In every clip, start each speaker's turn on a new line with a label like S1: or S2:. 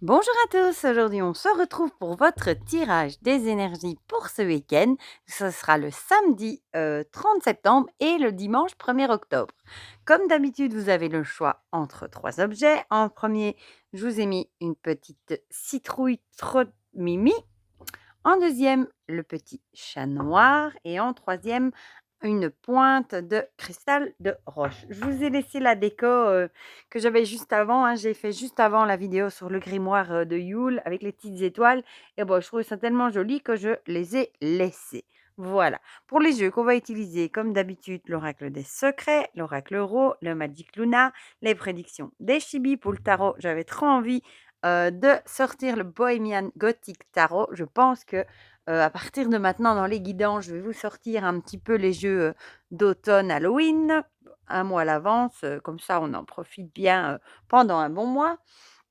S1: Bonjour à tous, aujourd'hui on se retrouve pour votre tirage des énergies pour ce week-end. Ce sera le samedi 30 septembre et le dimanche 1er octobre. Comme d'habitude, vous avez le choix entre trois objets. En premier, je vous ai mis une petite citrouille trop mimi. En deuxième, le petit chat noir. Et en troisième, une pointe de cristal de roche. Je vous ai laissé la déco que j'avais juste avant. J'ai fait juste avant la vidéo sur le grimoire de Yule avec les petites étoiles. Et bon, je trouve ça tellement joli que je les ai laissés. Voilà. Pour les jeux qu'on va utiliser, comme d'habitude, l'oracle des secrets, l'oracle Ro, le Magic Luna, les prédictions des Chibi pour le tarot. J'avais trop envie de sortir le Bohemian Gothic Tarot. Je pense que à partir de maintenant, dans les guidons, je vais vous sortir un petit peu les jeux d'automne Halloween, un mois à l'avance. Comme ça, on en profite bien pendant un bon mois.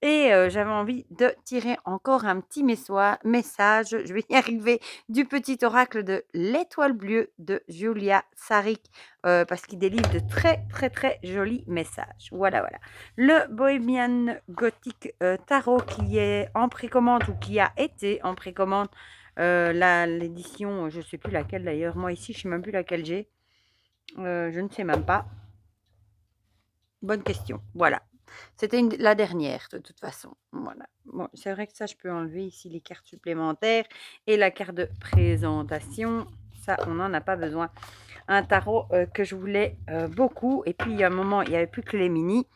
S1: Et j'avais envie de tirer encore un petit message, je vais y arriver, du petit oracle de l'étoile bleue de Julia Sarik, parce qu'il délivre de très, très, très jolis messages. Voilà, voilà. Le Bohemian Gothic Tarot qui est en précommande ou qui a été en précommande, l'édition, je ne sais plus laquelle d'ailleurs. Moi ici, je ne sais même plus laquelle j'ai. Je ne sais même pas. Bonne question. Voilà. C'était la dernière, de toute façon. Voilà. Bon, c'est vrai que ça, je peux enlever ici les cartes supplémentaires et la carte de présentation. Ça, on n'en a pas besoin. Un tarot que je voulais beaucoup. Et puis, il y a un moment, il n'y avait plus que les mini.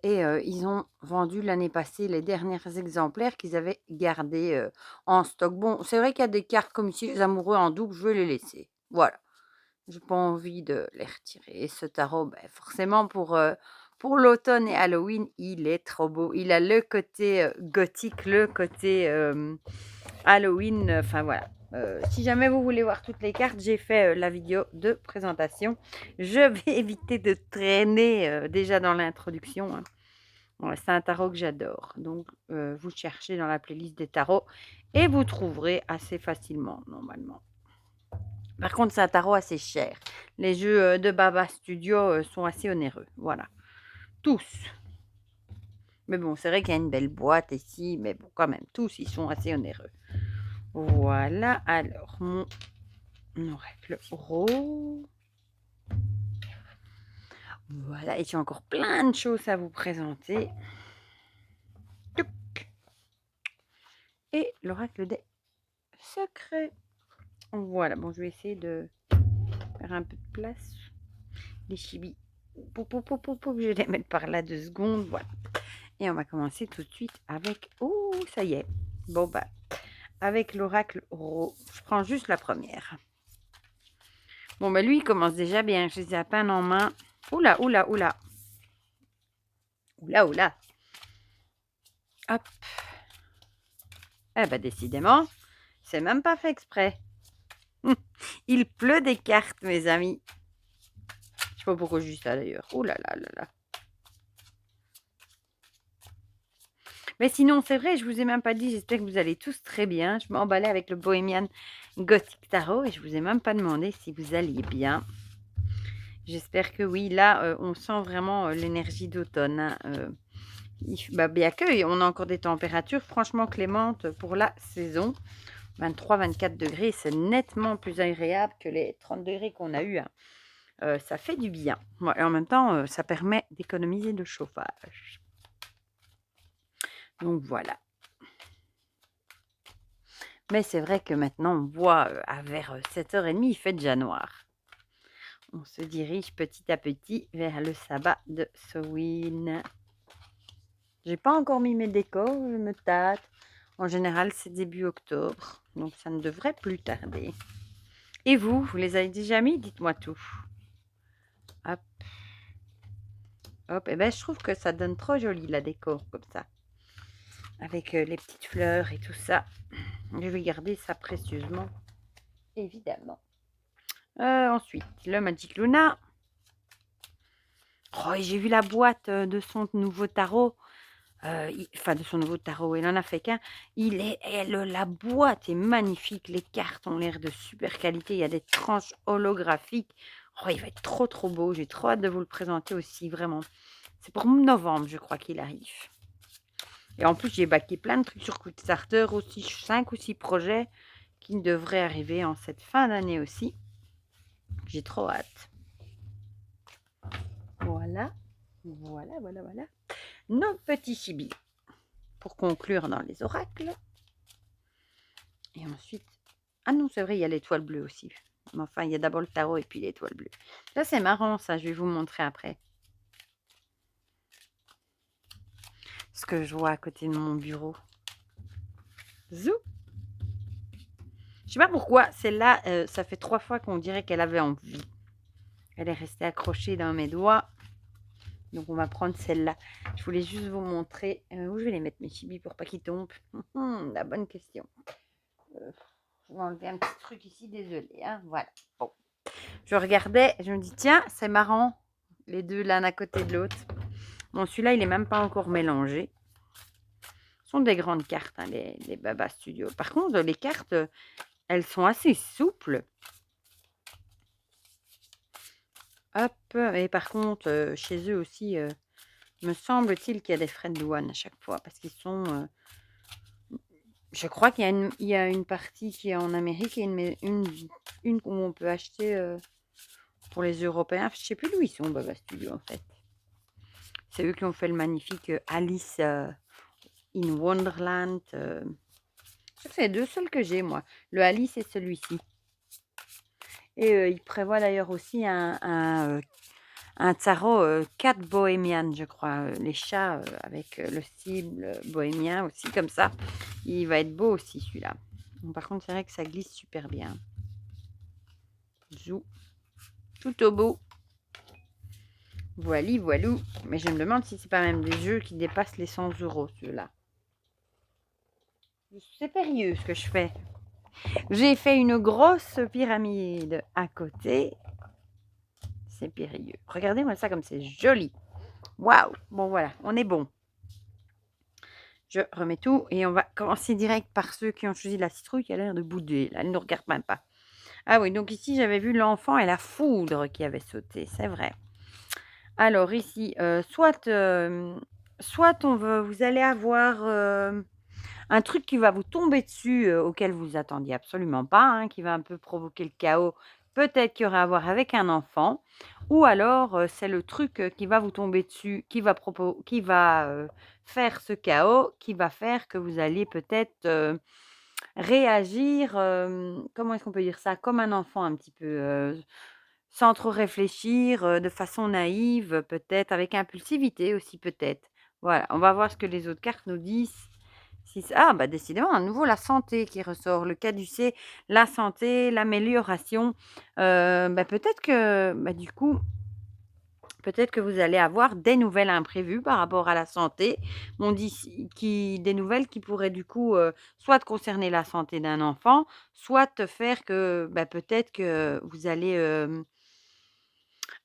S1: Et ils ont vendu l'année passée les derniers exemplaires qu'ils avaient gardés en stock. Bon, c'est vrai qu'il y a des cartes comme ici, les amoureux en double, je vais les laisser. Voilà. J'ai pas envie de les retirer. Et ce tarot, ben, forcément pour l'automne et Halloween, il est trop beau. Il a le côté gothique, le côté Halloween. Enfin voilà. Si jamais vous voulez voir toutes les cartes, j'ai fait la vidéo de présentation. Je vais éviter de traîner déjà dans l'introduction. Ouais, c'est un tarot que j'adore. Donc, vous cherchez dans la playlist des tarots et vous trouverez assez facilement, normalement. Par contre, c'est un tarot assez cher. Les jeux de Baba Studio sont assez onéreux. Voilà. Tous. Mais bon, c'est vrai qu'il y a une belle boîte ici. Mais bon, quand même, tous, ils sont assez onéreux. Voilà. Alors, mon oracle rose. Voilà. Et j'ai encore plein de choses à vous présenter. Et l'oracle des secrets. Voilà. Bon, je vais essayer de faire un peu de place. Les chibis. Je vais les mettre par là 2 secondes. Voilà. Et on va commencer tout de suite avec... Oh, ça y est. Bon, bah, avec l'oracle Ro. Je prends juste la première. Bon, bah, lui, il commence déjà bien. Je les ai à peine en main. Oula, oula, oula. Oula, oula. Hop. Eh ben, décidément, c'est même pas fait exprès. Il pleut des cartes, mes amis. Je sais pas pourquoi je dis ça, d'ailleurs. Oula, là, là, là. Mais sinon, c'est vrai, je vous ai même pas dit, j'espère que vous allez tous très bien. Je m'emballais avec le Bohemian Gothic Tarot et je vous ai même pas demandé si vous alliez bien. J'espère que oui. Là, on sent vraiment l'énergie d'automne. Hein. Bien que, on a encore des températures franchement clémentes pour la saison. 23-24 degrés, c'est nettement plus agréable que les 30 degrés qu'on a eu. Hein. Ça fait du bien. Ouais, et en même temps, ça permet d'économiser le chauffage. Donc voilà. Mais c'est vrai que maintenant, on voit vers 7h30, il fait déjà noir. On se dirige petit à petit vers le sabbat de Samhain. J'ai pas encore mis mes décors, je me tâte. En général, c'est début octobre, donc ça ne devrait plus tarder. Et vous les avez déjà mis? Dites-moi tout. Hop. Hop. Et ben, je trouve que ça donne trop joli la déco comme ça. Avec les petites fleurs et tout ça. Je vais garder ça précieusement. Évidemment. Ensuite, le Magic Luna. Oh, j'ai vu la boîte de son nouveau tarot. Enfin, de son nouveau tarot. Il en a fait qu'un. La boîte est magnifique. Les cartes ont l'air de super qualité. Il y a des tranches holographiques. Oh, il va être trop, trop beau. J'ai trop hâte de vous le présenter aussi, vraiment. C'est pour novembre, je crois qu'il arrive. Et en plus, j'ai baqué plein de trucs sur Kickstarter aussi, 5 ou 6 projets qui devraient arriver en cette fin d'année aussi. J'ai trop hâte. Voilà, voilà. Nos petits chibis. Pour conclure dans les oracles. Et ensuite... Ah non, c'est vrai, il y a l'étoile bleue aussi. Mais enfin, il y a d'abord le tarot et puis l'étoile bleue. Ça, c'est marrant, ça. Je vais vous montrer après. Ce que je vois à côté de mon bureau. Zou. Je sais pas pourquoi, celle-là, ça fait 3 fois qu'on dirait qu'elle avait envie. Elle est restée accrochée dans mes doigts. Donc, on va prendre celle-là. Je voulais juste vous montrer où je vais les mettre, mes chibis, pour pas qu'ils tombent. La bonne question. Je vais enlever un petit truc ici, désolé. Hein, voilà. Bon. Je regardais, je me dis, tiens, c'est marrant. Les deux l'un à côté de l'autre. Bon, celui-là, il n'est même pas encore mélangé. Ce sont des grandes cartes, hein, les Baba Studio. Par contre, les cartes, elles sont assez souples. Hop. Et par contre, chez eux aussi, me semble-t-il qu'il y a des frais de douane à chaque fois. Parce qu'ils sont... je crois qu'il y a une partie qui est en Amérique et une où on peut acheter pour les Européens. Je ne sais plus d'où ils sont, Baba Studio, en fait. C'est eux qui ont fait le magnifique Alice in Wonderland. C'est les deux seuls que j'ai, moi. Le Alice et celui-ci. Et il prévoit d'ailleurs aussi un tarot Cat Bohemian, je crois. Les chats avec le style bohémien aussi, comme ça. Il va être beau aussi, celui-là. Par contre, c'est vrai que ça glisse super bien. Zou. Tout au beau. Voilou. Mais je me demande si c'est pas même des jeux qui dépassent les 100 €, ceux-là. C'est périlleux ce que je fais. J'ai fait une grosse pyramide à côté. C'est périlleux. Regardez-moi ça comme c'est joli. Waouh. Bon, voilà, on est bon. Je remets tout et on va commencer direct par ceux qui ont choisi la citrouille qui a l'air de bouder. Là, elle ne nous regarde même pas. Ah oui, donc ici, j'avais vu l'enfant et la foudre qui avait sauté. C'est vrai. Alors ici, soit vous allez avoir un truc qui va vous tomber dessus, auquel vous attendiez absolument pas, hein, qui va un peu provoquer le chaos, peut-être qu'il y aura à voir avec un enfant. Ou alors, c'est le truc, qui va vous tomber dessus, qui va faire ce chaos, qui va faire que vous allez peut-être, réagir, comment est-ce qu'on peut dire ça? Comme un enfant un petit peu, sans trop réfléchir, de façon naïve, peut-être avec impulsivité aussi peut-être. Voilà, on va voir ce que les autres cartes nous disent. Ah bah décidément, à nouveau la santé qui ressort, le caducée, la santé, l'amélioration. Bah peut-être que, bah du coup, peut-être que vous allez avoir des nouvelles imprévues par rapport à la santé. On dit des nouvelles qui pourraient du coup, soit concerner la santé d'un enfant, soit te faire que, bah peut-être que vous allez,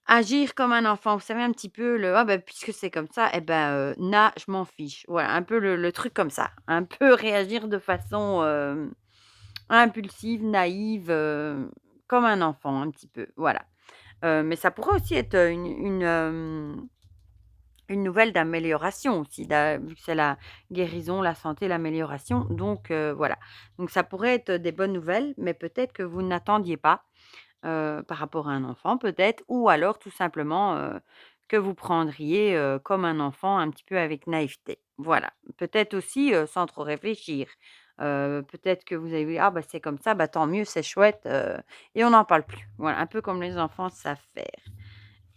S1: agir comme un enfant. Vous savez un petit peu «Ah bah, puisque c'est comme ça, eh ben, je m'en fiche». Voilà, un peu le truc comme ça. Un peu réagir de façon, impulsive, naïve, comme un enfant un petit peu, voilà. Mais ça pourrait aussi être, une nouvelle d'amélioration aussi, vu que c'est la guérison, la santé, l'amélioration, donc voilà. Donc ça pourrait être des bonnes nouvelles, mais peut-être que vous n'attendiez pas, par rapport à un enfant peut-être, ou alors tout simplement, que vous prendriez, comme un enfant un petit peu avec naïveté. Voilà. Peut-être aussi, sans trop réfléchir. Peut-être que vous avez dit: «Ah bah, c'est comme ça, bah, tant mieux, c'est chouette», et on n'en parle plus. Voilà, un peu comme les enfants savent faire.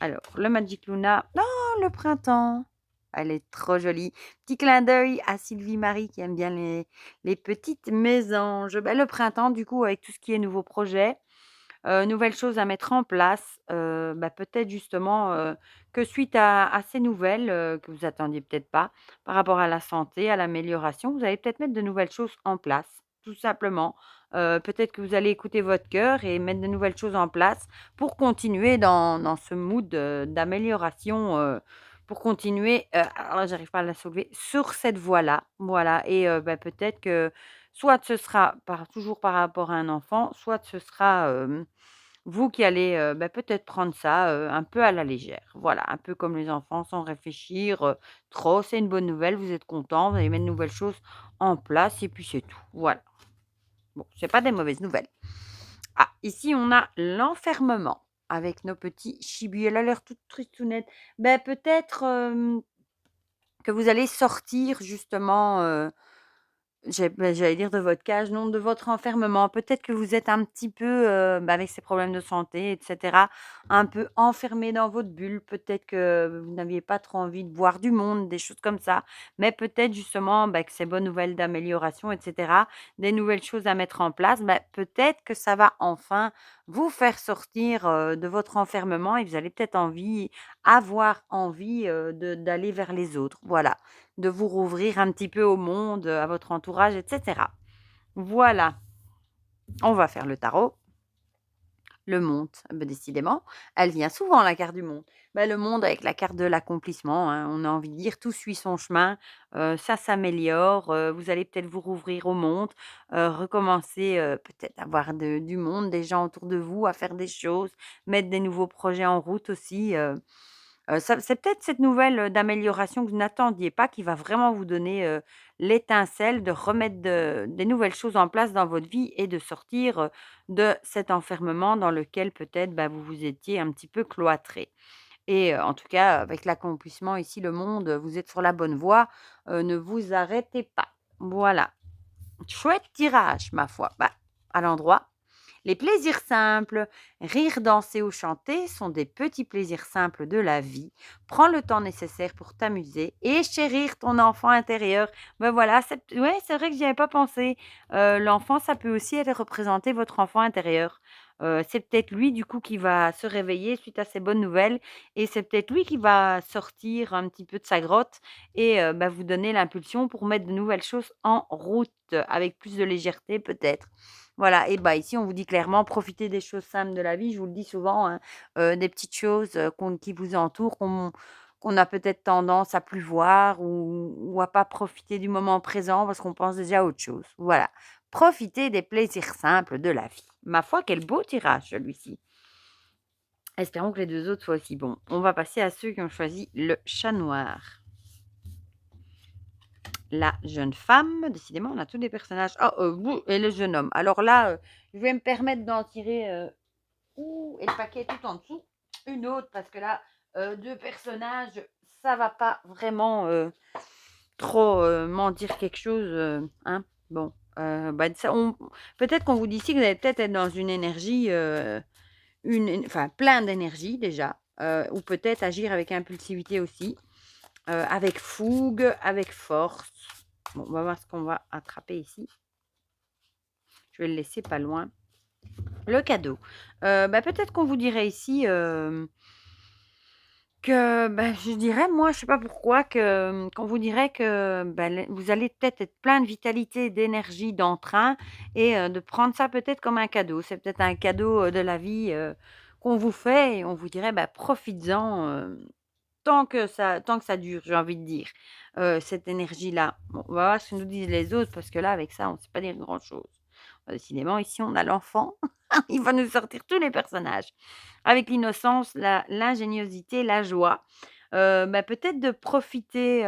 S1: Alors, le Magic Luna, oh, le printemps! Elle est trop jolie. Petit clin d'œil à Sylvie Marie qui aime bien les petites mésanges. Bah, le printemps, du coup, avec tout ce qui est nouveaux projets, nouvelles choses à mettre en place, bah, peut-être justement, que suite à ces nouvelles, que vous attendiez peut-être pas, par rapport à la santé, à l'amélioration, vous allez peut-être mettre de nouvelles choses en place, tout simplement. Peut-être que vous allez écouter votre cœur et mettre de nouvelles choses en place pour continuer dans ce mood, d'amélioration, pour continuer, alors là, j'arrive pas à la soulever, sur cette voie-là, voilà. Et bah, peut-être que soit ce sera toujours par rapport à un enfant, soit ce sera, Vous qui allez, peut-être prendre ça, un peu à la légère. Voilà, un peu comme les enfants sans réfléchir, trop. C'est une bonne nouvelle, vous êtes content, vous allez mettre de nouvelles choses en place et puis c'est tout. Voilà. Bon, c'est pas des mauvaises nouvelles. Ah, ici on a l'enfermement avec nos petits chibus. Elle a l'air toute tristounette. Peut-être, que vous allez sortir justement, j'allais dire de votre cage, non, de votre enfermement. Peut-être que vous êtes un petit peu, avec ces problèmes de santé et cetera, un peu enfermé dans votre bulle. Peut-être que vous n'aviez pas trop envie de voir du monde, des choses comme ça. Mais peut-être justement, que ces bonnes nouvelles d'amélioration et cetera, des nouvelles choses à mettre en place, peut-être que ça va enfin vous faire sortir, de votre enfermement et vous allez peut-être avoir envie, d'aller vers les autres. Voilà, de vous rouvrir un petit peu au monde, à votre entourage et cetera. Voilà, on va faire le tarot. Le monde, décidément, elle vient souvent la carte du monde. Le monde avec la carte de l'accomplissement, hein, on a envie de dire tout suit son chemin, ça s'améliore, vous allez peut-être vous rouvrir au monde, recommencer, peut-être à voir du monde, des gens autour de vous, à faire des choses, mettre des nouveaux projets en route aussi, ça c'est peut-être cette nouvelle, d'amélioration que vous n'attendiez pas qui va vraiment vous donner, l'étincelle de remettre des nouvelles choses en place dans votre vie et de sortir, de cet enfermement dans lequel peut-être, vous vous étiez un petit peu cloîtré et en tout cas, avec l'accomplissement ici, le monde, vous êtes sur la bonne voie, ne vous arrêtez pas. Voilà, chouette tirage ma foi. À l'endroit. Les plaisirs simples, rire, danser ou chanter sont des petits plaisirs simples de la vie. Prends le temps nécessaire pour t'amuser et chérir ton enfant intérieur. Voilà, ouais, c'est vrai que j'y avais pas pensé. L'enfant, ça peut aussi être représenter votre enfant intérieur. C'est peut-être lui du coup qui va se réveiller suite à ces bonnes nouvelles et c'est peut-être lui qui va sortir un petit peu de sa grotte et vous donner l'impulsion pour mettre de nouvelles choses en route avec plus de légèreté peut-être. Voilà et ici, on vous dit clairement: «Profitez des choses simples de la vie». Je vous le dis souvent, hein, des petites choses, qui vous entourent, qu'on a peut-être tendance à plus voir ou à pas profiter du moment présent parce qu'on pense déjà à autre chose. Voilà. Profitez des plaisirs simples de la vie. Ma foi, quel beau tirage celui-ci. Espérons que les 2 autres soient aussi bons. On va passer à ceux qui ont choisi le chat noir. La jeune femme, décidément, on a tous des personnages. Ah, vous et le jeune homme. Alors là, je vais me permettre d'en tirer, et le paquet tout en dessous, une autre parce que là, 2 personnages, ça va pas vraiment, trop, m'en dire quelque chose, hein. Bon, ça on peut-être qu'on vous dit ici que vous allez peut-être être dans une énergie, enfin plein d'énergie déjà, ou peut-être agir avec impulsivité aussi, avec fougue, avec force. Bon, on va voir ce qu'on va attraper ici. Je vais le laisser pas loin. Le cadeau. Peut-être qu'on vous dirait ici, que, je dirais moi, je sais pas pourquoi, qu'on vous dirait que, vous allez peut-être être plein de vitalité, d'énergie, d'entrain et de prendre ça peut-être comme un cadeau. C'est peut-être un cadeau, de la vie, qu'on vous fait et on vous dirait: «Profites-en, tant que ça dure», j'ai envie de dire, cette énergie-là. Bon, on va voir ce que nous disent les autres parce que là, avec ça, on ne sait pas dire grand-chose. Décidément, ici, on a l'enfant. Il va nous sortir tous les personnages. Avec l'innocence, l'ingéniosité, la joie. Peut-être de profiter,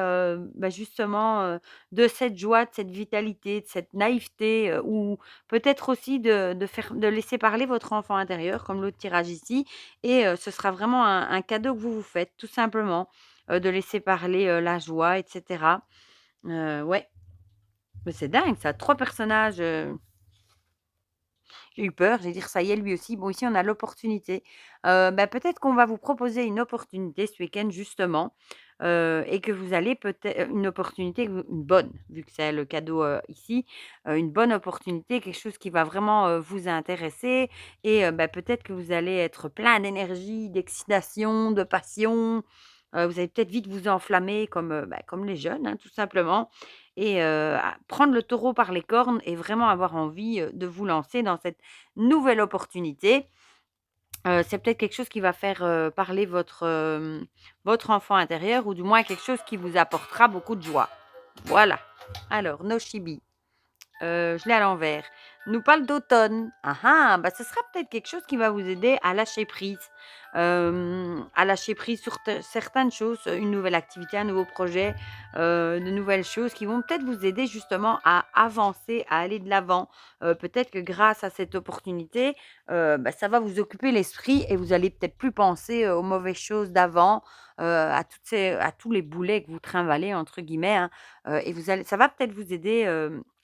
S1: justement, de cette joie, de cette vitalité, de cette naïveté, ou peut-être aussi de laisser parler votre enfant intérieur, comme l'autre tirage ici et ce sera vraiment un cadeau que vous vous faites, tout simplement, de laisser parler, la joie et cetera. Ouais, mais c'est dingue ça, 3 personnages, j'ai eu peur, j'ai dit: «Ça y est, lui aussi». Bon, ici, on a l'opportunité. Peut-être qu'on va vous proposer une opportunité ce week-end justement, et que vous allez peut-être une opportunité, une bonne, vu que c'est le cadeau, ici, une bonne opportunité, quelque chose qui va vraiment, vous intéresser et peut-être que vous allez être plein d'énergie, d'excitation, de passion. Vous allez peut-être vite vous enflammer comme les jeunes, hein, tout simplement et prendre le taureau par les cornes et vraiment avoir envie, de vous lancer dans cette nouvelle opportunité. C'est peut-être quelque chose qui va faire, parler votre enfant intérieur ou du moins quelque chose qui vous apportera beaucoup de joie. Voilà. Alors nos chibis. Je l'ai à l'envers. Nous parle d'automne. Ah ah, bah, ce sera peut-être quelque chose qui va vous aider à lâcher prise. À lâcher prise sur certaines choses, une nouvelle activité, un nouveau projet, de nouvelles choses qui vont peut-être vous aider justement à avancer, à aller de l'avant. Peut-être que grâce à cette opportunité, bah, ça va vous occuper l'esprit et vous allez peut-être plus penser, aux mauvaises choses d'avant, à tous les «boulets» que vous «trimballez» entre guillemets, hein, et vous allez ça va peut-être vous aider,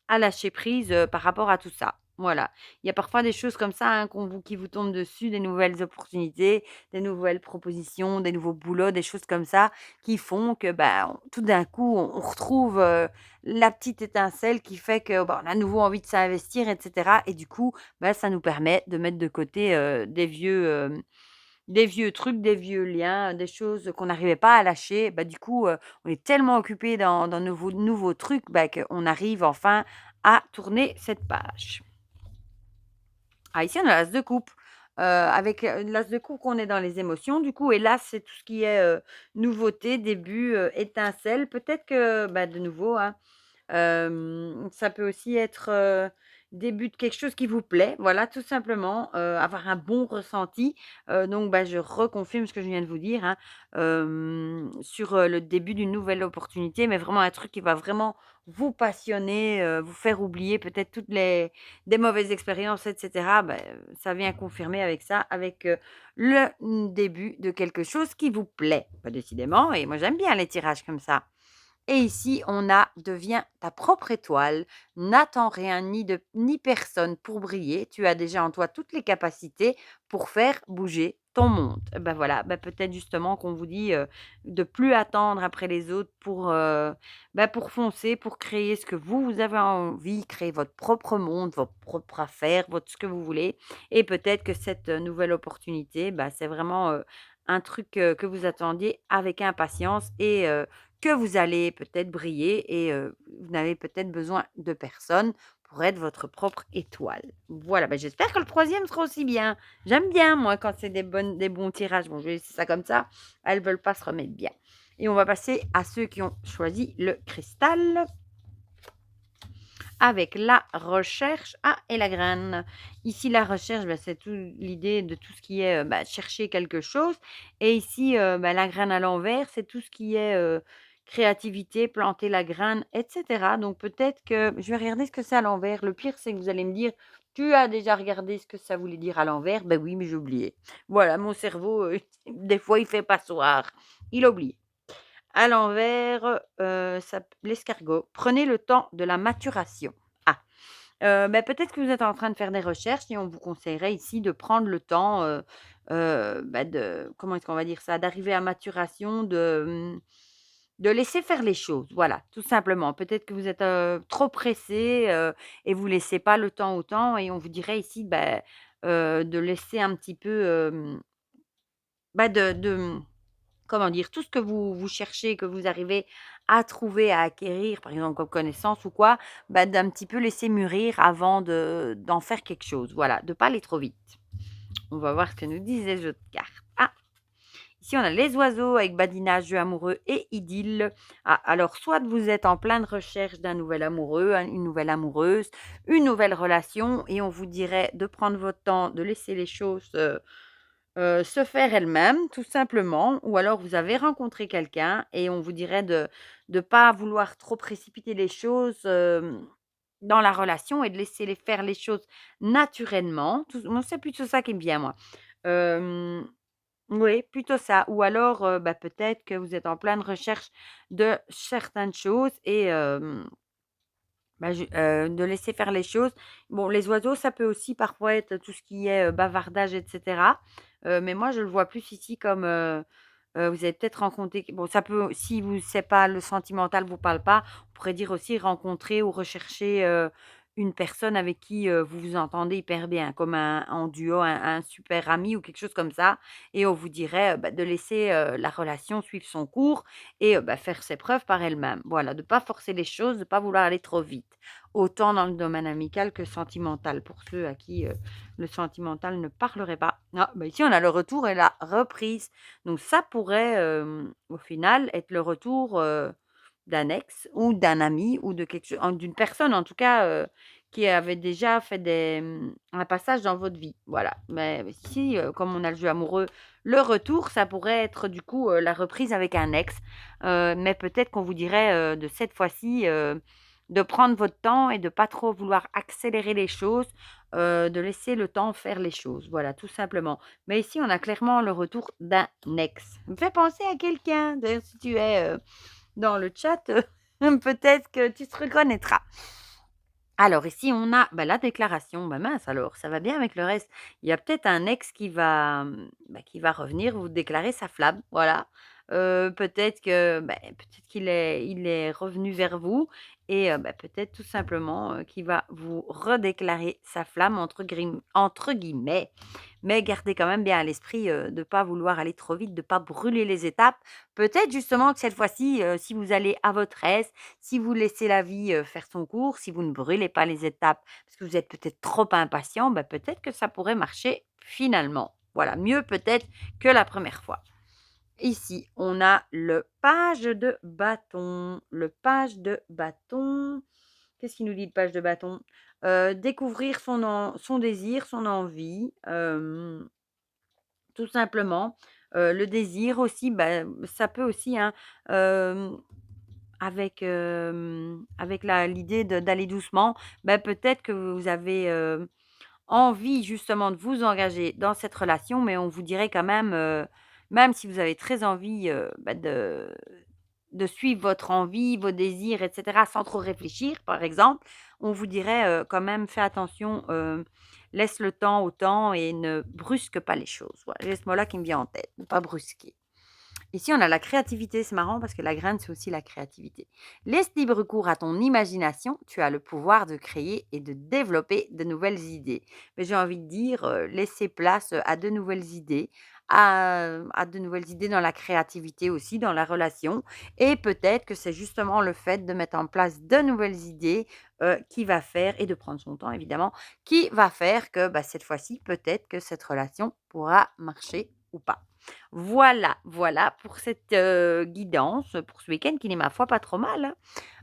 S1: à lâcher prise, par rapport à tout ça. Voilà. Il y a parfois des choses comme ça, hein, qui vous tombent dessus, des nouvelles opportunités, des nouvelles propositions, des nouveaux boulots, des choses comme ça qui font que, bah, tout d'un coup, on retrouve, la petite étincelle qui fait que, bah, on a à nouveau envie de s'investir et cetera et du coup, bah, ça nous permet de mettre de côté, des vieux trucs, des vieux liens, des choses qu'on n'arrivait pas à lâcher. Bah, du coup, on est tellement occupé dans nos nouveaux trucs, bah, qu'on arrive enfin à tourner cette page. Ah, ici, on a l'as de coupe, avec, l'as de coupe, on est dans les émotions, du coup et là, c'est tout ce qui est, nouveauté, début, étincelle. Peut-être que, bah, de nouveau, hein, ça peut aussi être, début de quelque chose qui vous plaît, voilà, tout simplement, avoir un bon ressenti, donc bah, je reconfirme ce que je viens de vous dire, hein, sur, le début d'une nouvelle opportunité, mais vraiment un truc qui va vraiment vous passionner, vous faire oublier peut-être toutes les des mauvaises expériences et cetera. Bah, ça vient confirmer avec ça, avec, le, début de quelque chose qui vous plaît. Bah, décidément et moi j'aime bien les tirages comme ça. Et ici, on a: «Deviens ta propre étoile, n'attends rien ni personne pour briller, tu as déjà en toi toutes les capacités pour faire bouger ton monde». Ben voilà, bah, peut-être justement qu'on vous dit, de plus attendre après les autres pour foncer, pour créer ce que vous avez envie, créer votre propre monde, votre propre affaire, votre ce que vous voulez et peut-être que cette, nouvelle opportunité, bah, c'est vraiment, un truc, que vous attendiez avec impatience et que vous allez peut-être briller et vous n'avez peut-être besoin de personne pour être votre propre étoile. Voilà, bah, j'espère que le troisième sera aussi bien. J'aime bien moi quand c'est des bons tirages. Bon, je vais laisser ça comme ça, elles veulent pas se remettre bien et on va passer à ceux qui ont choisi le cristal avec la recherche et la graine. Ici, la recherche, bah, c'est tout l'idée de tout ce qui est, bah, chercher quelque chose et ici, bah, la graine à l'envers, c'est tout ce qui est, créativité, planter la graine et cetera. Donc peut-être que je vais regarder ce que c'est à l'envers. Le pire, c'est que vous allez me dire: «Tu as déjà regardé ce que ça voulait dire à l'envers?» Ben oui, mais j'ai oublié. Voilà, mon cerveau, des fois, il fait passoire. Il oublie. À l'envers, ça p l'escargot. Prenez le temps de la maturation. Ah, bah, peut-être que vous êtes en train de faire des recherches et on vous conseillerait ici de prendre le temps, bah, de comment est-ce qu'on va dire ça? D'arriver à maturation, de laisser faire les choses, voilà, tout simplement. Peut-être que vous êtes, trop pressé, et vous laissez pas le temps au temps et on vous dirait ici, bah, de laisser un petit peu, bah, comment dire? Tout ce que vous cherchez, que vous arrivez à trouver, à acquérir, par exemple comme connaissance ou quoi, bah, d'un petit peu laisser mûrir avant d'en faire quelque chose. Voilà, de pas aller trop vite. On va voir ce que nous disent les jeux de cartes. Ah! Ici, on a les oiseaux avec badinage, jeu amoureux et idylle. Ah, alors soit vous êtes en pleine recherche d'un nouvel amoureux, une nouvelle amoureuse, une nouvelle relation et on vous dirait de prendre votre temps, de laisser les choses, se faire elles-mêmes, tout simplement, ou alors vous avez rencontré quelqu'un et on vous dirait de pas vouloir trop précipiter les choses, dans la relation et de laisser les faire les choses naturellement. Tout moi, c'est plutôt ça qui me vient, moi. Hem, oui, plutôt ça ou alors, bah, peut-être que vous êtes en pleine recherche de certaines choses et bah, de laisser faire les choses. Bon, les oiseaux, ça peut aussi parfois être tout ce qui est, bavardage et cetera, mais moi, je le vois plus ici comme, vous avez peut-être rencontré bon, ça peut si vous c'est pas le sentimental vous parle pas, on pourrait dire aussi rencontrer ou rechercher, une personne avec qui, vous vous entendez hyper bien, comme un en duo, un super ami ou quelque chose comme ça et on vous dirait, bah, de laisser, la relation suivre son cours et bah, faire ses preuves par elle-même. Voilà, de pas forcer les choses, de pas vouloir aller trop vite. Autant dans le domaine amical que sentimental, pour ceux à qui, le sentimental ne parlerait pas. Ah, bah, ici on a le retour et la reprise. Donc ça pourrait, au final être le retour, d'un ex ou d'un ami ou de quelque chose d'une personne en tout cas, qui avait déjà fait un passage dans votre vie, voilà. Mais si, comme on a le jeu amoureux, le retour, ça pourrait être du coup, la reprise avec un ex, mais peut-être qu'on vous dirait, de cette fois-ci, de prendre votre temps et de pas trop vouloir accélérer les choses, de laisser le temps faire les choses, voilà, tout simplement. Mais ici, on a clairement le retour d'un ex. Ça me fait penser à quelqu'un, d'ailleurs si tu es, dans le chat, peut-être que tu te reconnaîtras. Alors ici, on a, bah, la déclaration. Bah, mince alors, ça va bien avec le reste. Il y a peut-être un ex qui va revenir vous déclarer sa flamme, voilà. Peut-être que, peut-être qu'il est revenu vers vous et peut-être tout simplement, qu'il va vous redéclarer sa flamme entre guillemets. Mais gardez quand même bien à l'esprit, de ne pas vouloir aller trop vite, de ne pas brûler les étapes. Peut-être justement que cette fois-ci, si vous allez à votre aise, si vous laissez la vie, faire son cours, si vous ne brûlez pas les étapes parce que vous êtes peut-être trop impatient, peut-être que ça pourrait marcher finalement. Voilà, mieux peut-être que la première fois. Ici, on a le page de bâton. Le page de bâton, qu'est-ce qu'il nous dit le page de bâton? Découvrir son désir, son envie, tout simplement. Le désir aussi, ça peut aussi, hein, hem avec l'idée d'aller doucement, peut-être que vous avez, envie justement de vous engager dans cette relation, mais on vous dirait quand même, même si vous avez très envie, de suivre votre envie, vos désirs et cetera, sans trop réfléchir, par exemple, on vous dirait, quand même: «Fais attention, laisse le temps au temps et ne brusque pas les choses». Voilà, j'ai ce mot-là qui me vient en tête, ne pas brusquer. Ici, on a la créativité, c'est marrant parce que la graine, c'est aussi la créativité. Laisse libre cours à ton imagination, tu as le pouvoir de créer et de développer de nouvelles idées. Mais j'ai envie de dire, laissez place à de nouvelles idées, à de nouvelles idées dans la créativité aussi, dans la relation. Et peut-être que c'est justement le fait de mettre en place de nouvelles idées qui va faire, et de prendre son temps évidemment, qui va faire que cette fois-ci, peut-être que cette relation pourra marcher ou pas. Voilà, voilà pour cette, guidance, pour ce week-end qui n'est ma foi pas trop mal,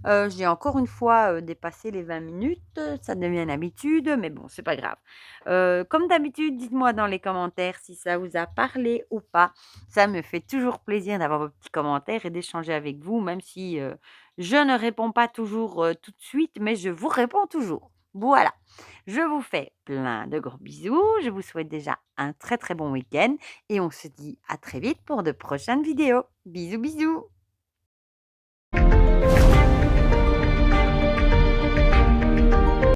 S1: hein. J'ai encore une fois, dépassé les 20 minutes, ça devient une habitude, mais bon, c'est pas grave. Comme d'habitude, dites-moi dans les commentaires si ça vous a parlé ou pas. Ça me fait toujours plaisir d'avoir vos petits commentaires et d'échanger avec vous, même si, je ne réponds pas toujours, tout de suite, mais je vous réponds toujours. Voilà. Je vous fais plein de gros bisous, je vous souhaite déjà un très, très bon week-end et on se dit à très vite pour de prochaines vidéos. Bisous, bisous.